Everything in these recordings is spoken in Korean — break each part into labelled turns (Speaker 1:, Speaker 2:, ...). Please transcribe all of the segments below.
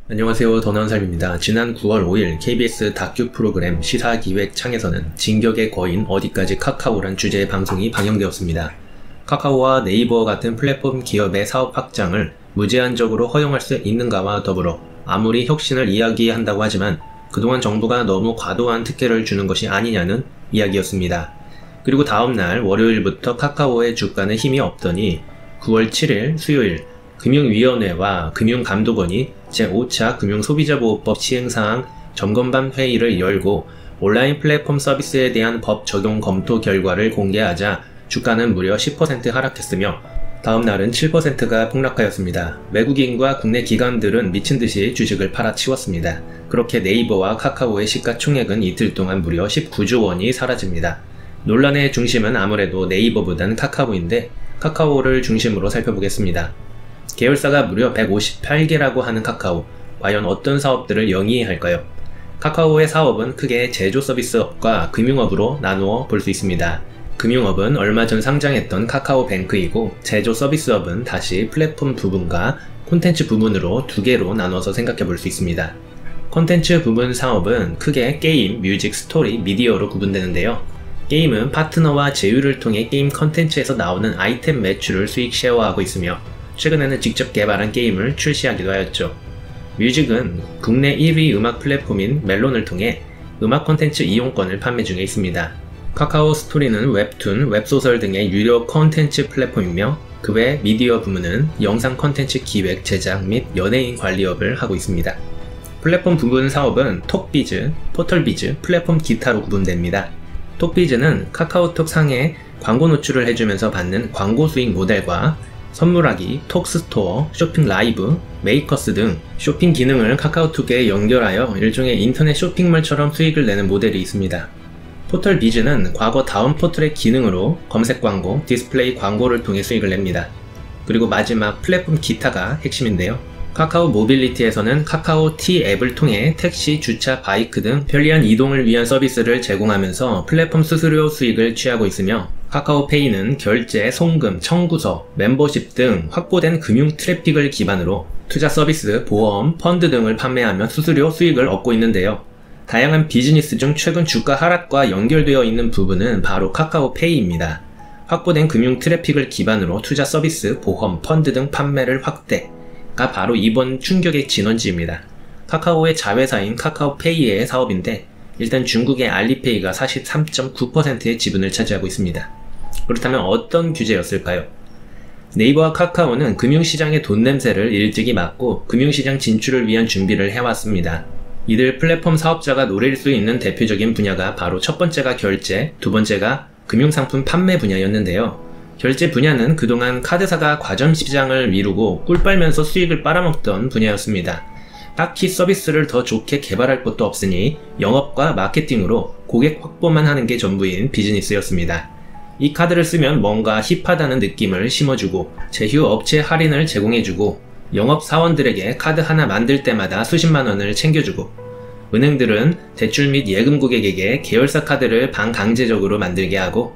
Speaker 1: 안녕하세요. 더나은사입니다. 지난 9월 5일 KBS 다큐 프로그램 시사기획창에서는 진격의 거인 어디까지 카카오란 주제의 방송이 방영되었습니다. 카카오와 네이버 같은 플랫폼 기업의 사업 확장을 무제한적으로 허용할 수 있는가와 더불어 아무리 혁신을 이야기한다고 하지만 그동안 정부가 너무 과도한 특혜를 주는 것이 아니냐는 이야기였습니다. 그리고 다음날 월요일부터 카카오의 주가는 힘이 없더니 9월 7일 수요일 금융위원회와 금융감독원이 제5차 금융소비자보호법 시행사항 점검반 회의를 열고 온라인 플랫폼 서비스에 대한 법 적용 검토 결과를 공개하자 주가는 무려 10% 하락했으며 다음날은 7%가 폭락하였습니다. 외국인과 국내 기관들은 미친듯이 주식을 팔아치웠습니다. 그렇게 네이버와 카카오의 시가총액은 이틀 동안 무려 19조 원이 사라집니다. 논란의 중심은 아무래도 네이버보단 카카오인데 카카오를 중심으로 살펴보겠습니다. 계열사가 무려 158개라고 하는 카카오, 과연 어떤 사업들을 영위할까요? 카카오의 사업은 크게 제조 서비스업과 금융업으로 나누어 볼 수 있습니다. 금융업은 얼마 전 상장했던 카카오뱅크이고 제조 서비스업은 다시 플랫폼 부분과 콘텐츠 부분으로 두 개로 나눠서 생각해 볼 수 있습니다. 콘텐츠 부분 사업은 크게 게임, 뮤직, 스토리, 미디어로 구분되는데요. 게임은 파트너와 제휴를 통해 게임 콘텐츠에서 나오는 아이템 매출을 수익 쉐어하고 있으며 최근에는 직접 개발한 게임을 출시하기도 하였죠. 뮤직은 국내 1위 음악 플랫폼인 멜론을 통해 음악 콘텐츠 이용권을 판매 중에 있습니다. 카카오 스토리는 웹툰, 웹소설 등의 유료 콘텐츠 플랫폼이며 그 외 미디어 부문은 영상 콘텐츠 기획, 제작 및 연예인 관리업을 하고 있습니다. 플랫폼 부분 사업은 톡비즈, 포털비즈, 플랫폼 기타로 구분됩니다. 톡비즈는 카카오톡 상에 광고 노출을 해주면서 받는 광고 수익 모델과 선물하기, 톡스토어, 쇼핑 라이브, 메이커스 등 쇼핑 기능을 카카오톡에 연결하여 일종의 인터넷 쇼핑몰처럼 수익을 내는 모델이 있습니다. 포털 비즈는 과거 다음 포털의 기능으로 검색 광고, 디스플레이 광고를 통해 수익을 냅니다. 그리고 마지막 플랫폼 기타가 핵심인데요. 카카오 모빌리티에서는 카카오 T 앱을 통해 택시, 주차, 바이크 등 편리한 이동을 위한 서비스를 제공하면서 플랫폼 수수료 수익을 취하고 있으며 카카오페이는 결제, 송금, 청구서, 멤버십 등 확보된 금융 트래픽을 기반으로 투자 서비스, 보험, 펀드 등을 판매하며 수수료 수익을 얻고 있는데요. 다양한 비즈니스 중 최근 주가 하락과 연결되어 있는 부분은 바로 카카오페이입니다. 확보된 금융 트래픽을 기반으로 투자 서비스, 보험, 펀드 등 판매를 확대가 바로 이번 충격의 진원지입니다. 카카오의 자회사인 카카오페이의 사업인데 일단 중국의 알리페이가 43.9%의 지분을 차지하고 있습니다. 그렇다면 어떤 규제였을까요? 네이버와 카카오는 금융시장의 돈 냄새를 일찍이 맡고 금융시장 진출을 위한 준비를 해왔습니다. 이들 플랫폼 사업자가 노릴 수 있는 대표적인 분야가 바로 첫 번째가 결제, 두 번째가 금융상품 판매 분야였는데요. 결제 분야는 그동안 카드사가 과점시장을 미루고 꿀 빨면서 수익을 빨아먹던 분야였습니다. 딱히 서비스를 더 좋게 개발할 것도 없으니 영업과 마케팅으로 고객 확보만 하는 게 전부인 비즈니스였습니다. 이 카드를 쓰면 뭔가 힙하다는 느낌을 심어주고 제휴 업체 할인을 제공해주고 영업사원들에게 카드 하나 만들 때마다 수십만 원을 챙겨주고 은행들은 대출 및 예금 고객에게 계열사 카드를 반강제적으로 만들게 하고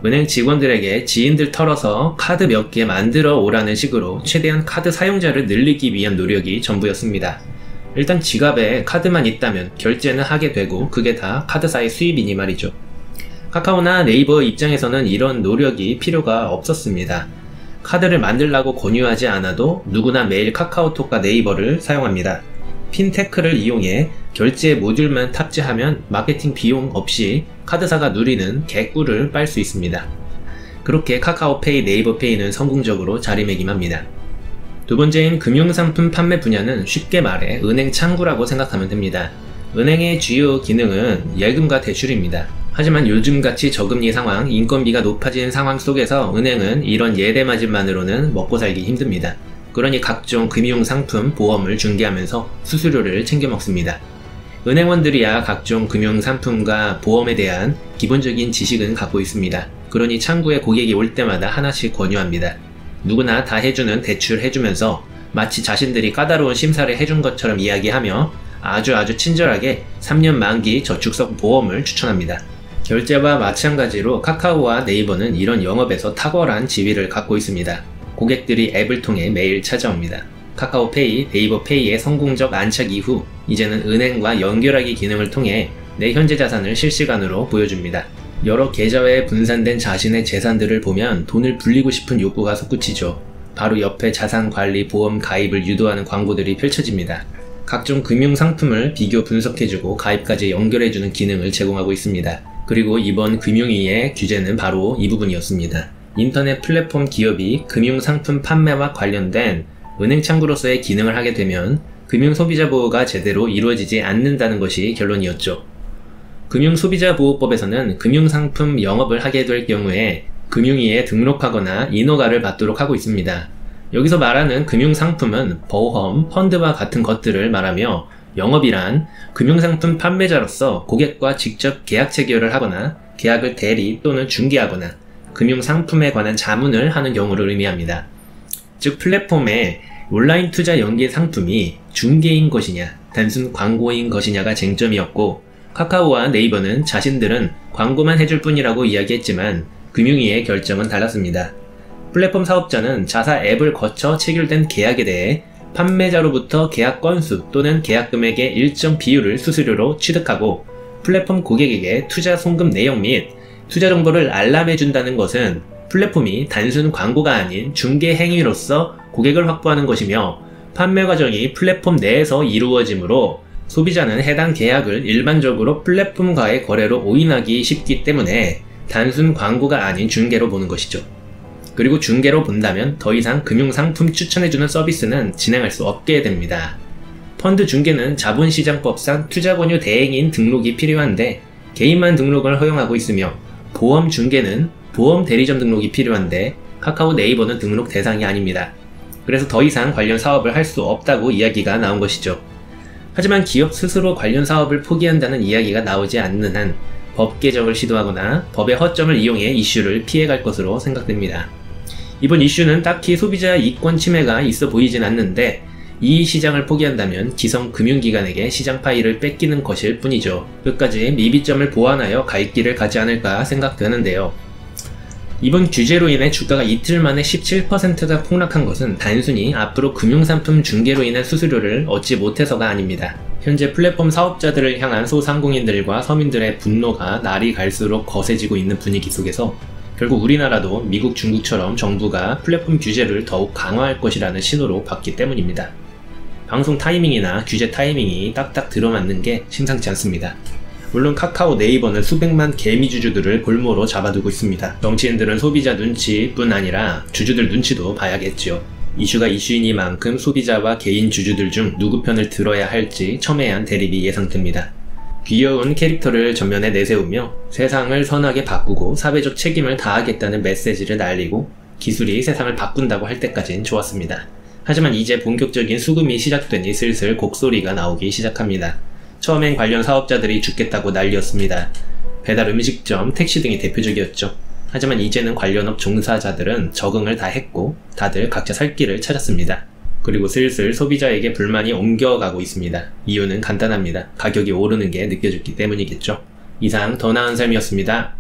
Speaker 1: 은행 직원들에게 지인들 털어서 카드 몇 개 만들어 오라는 식으로 최대한 카드 사용자를 늘리기 위한 노력이 전부였습니다. 일단 지갑에 카드만 있다면 결제는 하게 되고 그게 다 카드사의 수입이니 말이죠. 카카오나 네이버 입장에서는 이런 노력이 필요가 없었습니다. 카드를 만들라고 권유하지 않아도 누구나 매일 카카오톡과 네이버를 사용합니다. 핀테크를 이용해 결제 모듈만 탑재하면 마케팅 비용 없이 카드사가 누리는 개꿀을 빨 수 있습니다. 그렇게 카카오페이, 네이버페이는 성공적으로 자리매김합니다. 두 번째인 금융상품 판매 분야는 쉽게 말해 은행 창구라고 생각하면 됩니다. 은행의 주요 기능은 예금과 대출입니다. 하지만 요즘같이 저금리 상황, 인건비가 높아진 상황 속에서 은행은 이런 예대마진만으로는 먹고 살기 힘듭니다. 그러니 각종 금융상품, 보험을 중개하면서 수수료를 챙겨 먹습니다. 은행원들이야 각종 금융상품과 보험에 대한 기본적인 지식은 갖고 있습니다. 그러니 창구에 고객이 올 때마다 하나씩 권유합니다. 누구나 다 해주는 대출 해주면서 마치 자신들이 까다로운 심사를 해준 것처럼 이야기하며 아주 친절하게 3년 만기 저축성 보험을 추천합니다. 결제와 마찬가지로 카카오와 네이버는 이런 영업에서 탁월한 지위를 갖고 있습니다. 고객들이 앱을 통해 매일 찾아옵니다. 카카오페이, 네이버페이의 성공적 안착 이후 이제는 은행과 연결하기 기능을 통해 내 현재 자산을 실시간으로 보여줍니다. 여러 계좌에 분산된 자신의 재산들을 보면 돈을 불리고 싶은 욕구가 솟구치죠. 바로 옆에 자산관리, 보험 가입을 유도하는 광고들이 펼쳐집니다. 각종 금융상품을 비교 분석해주고 가입까지 연결해주는 기능을 제공하고 있습니다. 그리고 이번 금융위의 규제는 바로 이 부분이었습니다. 인터넷 플랫폼 기업이 금융상품 판매와 관련된 은행 창구로서의 기능을 하게 되면 금융소비자 보호가 제대로 이루어지지 않는다는 것이 결론이었죠. 금융소비자보호법에서는 금융상품 영업을 하게 될 경우에 금융위에 등록하거나 인허가를 받도록 하고 있습니다. 여기서 말하는 금융상품은 보험, 펀드와 같은 것들을 말하며 영업이란 금융상품 판매자로서 고객과 직접 계약 체결을 하거나 계약을 대리 또는 중개하거나 금융상품에 관한 자문을 하는 경우를 의미합니다. 즉 플랫폼의 온라인 투자 연계 상품이 중개인 것이냐 단순 광고인 것이냐가 쟁점이었고 카카오와 네이버는 자신들은 광고만 해줄 뿐이라고 이야기했지만 금융위의 결정은 달랐습니다. 플랫폼 사업자는 자사 앱을 거쳐 체결된 계약에 대해 판매자로부터 계약 건수 또는 계약 금액의 일정 비율을 수수료로 취득하고 플랫폼 고객에게 투자 송금 내용 및 투자 정보를 알람해준다는 것은 플랫폼이 단순 광고가 아닌 중개 행위로서 고객을 확보하는 것이며 판매 과정이 플랫폼 내에서 이루어지므로 소비자는 해당 계약을 일반적으로 플랫폼과의 거래로 오인하기 쉽기 때문에 단순 광고가 아닌 중개로 보는 것이죠. 그리고 중개로 본다면 더 이상 금융상품 추천해주는 서비스는 진행할 수 없게 됩니다. 펀드 중개는 자본시장법상 투자권유 대행인 등록이 필요한데 개인만 등록을 허용하고 있으며 보험 중개는 보험 대리점 등록이 필요한데 카카오 네이버는 등록 대상이 아닙니다. 그래서 더 이상 관련 사업을 할 수 없다고 이야기가 나온 것이죠. 하지만 기업 스스로 관련 사업을 포기한다는 이야기가 나오지 않는 한 법 개정을 시도하거나 법의 허점을 이용해 이슈를 피해갈 것으로 생각됩니다. 이번 이슈는 딱히 소비자 이권 침해가 있어 보이진 않는데 이 시장을 포기한다면 기성 금융기관에게 시장 파이를 뺏기는 것일 뿐이죠. 끝까지 미비점을 보완하여 갈 길을 가지 않을까 생각되는데요. 이번 규제로 인해 주가가 이틀 만에 17%가 폭락한 것은 단순히 앞으로 금융상품 중개로 인한 수수료를 얻지 못해서가 아닙니다. 현재 플랫폼 사업자들을 향한 소상공인들과 서민들의 분노가 날이 갈수록 거세지고 있는 분위기 속에서 결국 우리나라도 미국, 중국처럼 정부가 플랫폼 규제를 더욱 강화할 것이라는 신호로 봤기 때문입니다. 방송 타이밍이나 규제 타이밍이 딱딱 들어맞는 게 심상치 않습니다. 물론 카카오, 네이버는 수백만 개미주주들을 볼모로 잡아두고 있습니다. 정치인들은 소비자 눈치뿐 아니라 주주들 눈치도 봐야겠지요. 이슈가 이슈이니만큼 소비자와 개인 주주들 중 누구 편을 들어야 할지 첨예한 대립이 예상됩니다. 귀여운 캐릭터를 전면에 내세우며 세상을 선하게 바꾸고 사회적 책임을 다하겠다는 메시지를 날리고 기술이 세상을 바꾼다고 할 때까진 좋았습니다. 하지만 이제 본격적인 수금이 시작되니 슬슬 곡소리가 나오기 시작합니다. 처음엔 관련 사업자들이 죽겠다고 난리였습니다. 배달 음식점, 택시 등이 대표적이었죠. 하지만 이제는 관련업 종사자들은 적응을 다 했고 다들 각자 살 길을 찾았습니다. 그리고 슬슬 소비자에게 불만이 옮겨가고 있습니다. 이유는 간단합니다. 가격이 오르는 게 느껴졌기 때문이겠죠. 이상 더 나은 삶이었습니다.